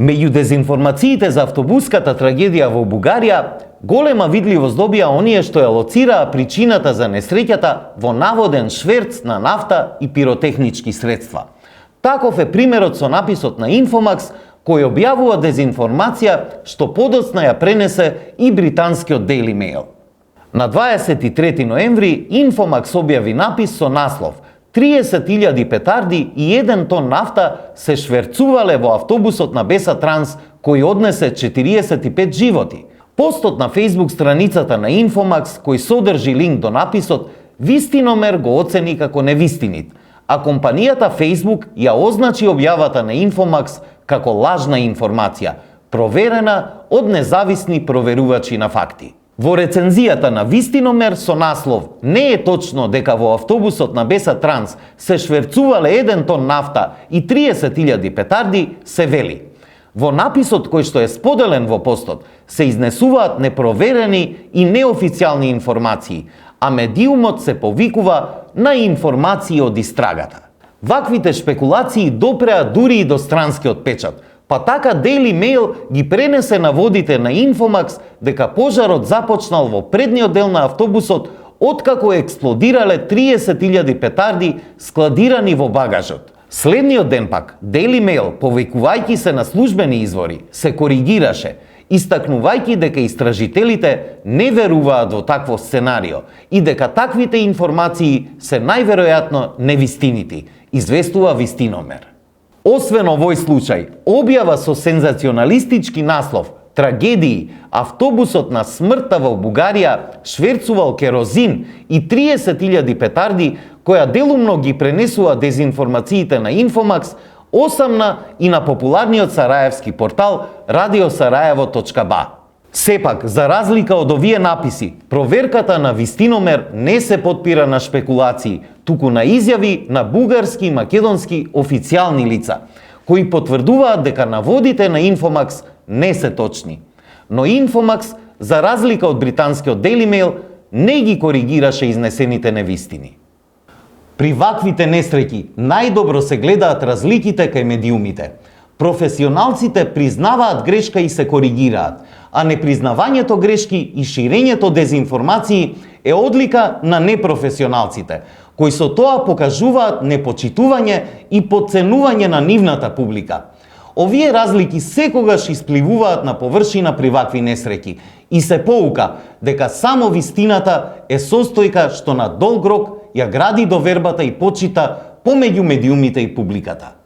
Меѓу дезинформациите за автобуската трагедија во Бугарија, голема видливост добија оние што ја лоцираа причината за несреќата во наводен шверц на нафта и пиротехнички средства. Таков е примерот со написот на Инфомакс, кој објавува дезинформација што подоцна ја пренесе и британскиот Daily Mail. На 23 ноември Инфомакс објави напис со наслов 30.000 петарди и 1 тон нафта се шверцувале во автобусот на Беса Транс, кој однесе 45 животи. Постот на Facebook страницата на Инфомакс, кој содржи линк до написот, Вистиномер го оцени како невистинит, а компанијата Facebook ја означи објавата на Инфомакс како лажна информација, проверена од независни проверувачи на факти. Во рецензијата на Вистиномер со наслов "Не е точно дека во автобусот на Беса Транс се шверцувале 1 тон нафта и 30.000 петарди" се вели: во написот кој што е споделен во постот се изнесуваат непроверени и неофицијални информации, а медиумот се повикува на информации од истрагата. Ваквите шпекулации допреа дури и до странскиот печат, па така Daily Mail ги пренесе наводите на Инфомакс дека пожарот започнал во предниот дел на автобусот откако експлодирале 30.000 петарди складирани во багажот. Следниот ден пак Daily Mail, повикувајќи се на службени извори, се коригираше, истакнувајќи дека истражителите не веруваат во такво сценарио и дека таквите информации се најверојатно невистинити, известува Вистиномер. Освен овој случај, објава со сензационалистички наслов "Трагедии, автобусот на смртта во Бугарија шверцувал керозин и 30.000 петарди", која делумно ги пренесува дезинформациите на Инфомакс, осамна и на популарниот сараевски портал radiosarajevo.ba. Сепак, за разлика од овие написи, проверката на Вистиномер не се потпира на шпекулации, туку на изјави на бугарски и македонски официјални лица, кои потврдуваат дека наводите на Инфомакс не се точни. Но Инфомакс, за разлика од британскиот Daily Mail, не ги коригираше изнесените невистини. При ваквите несреќи најдобро се гледаат разликите кај медиумите. Професионалците признаваат грешка и се коригираат, а непризнавањето грешки и ширењето дезинформации е одлика на непрофесионалците, кои со тоа покажуваат непочитување и потценување на нивната публика. Овие разлики секогаш испливуваат на површина при вакви несреќи и се поука дека само вистината е состојка што на долг рок ја гради довербата и почита помеѓу медиумите и публиката.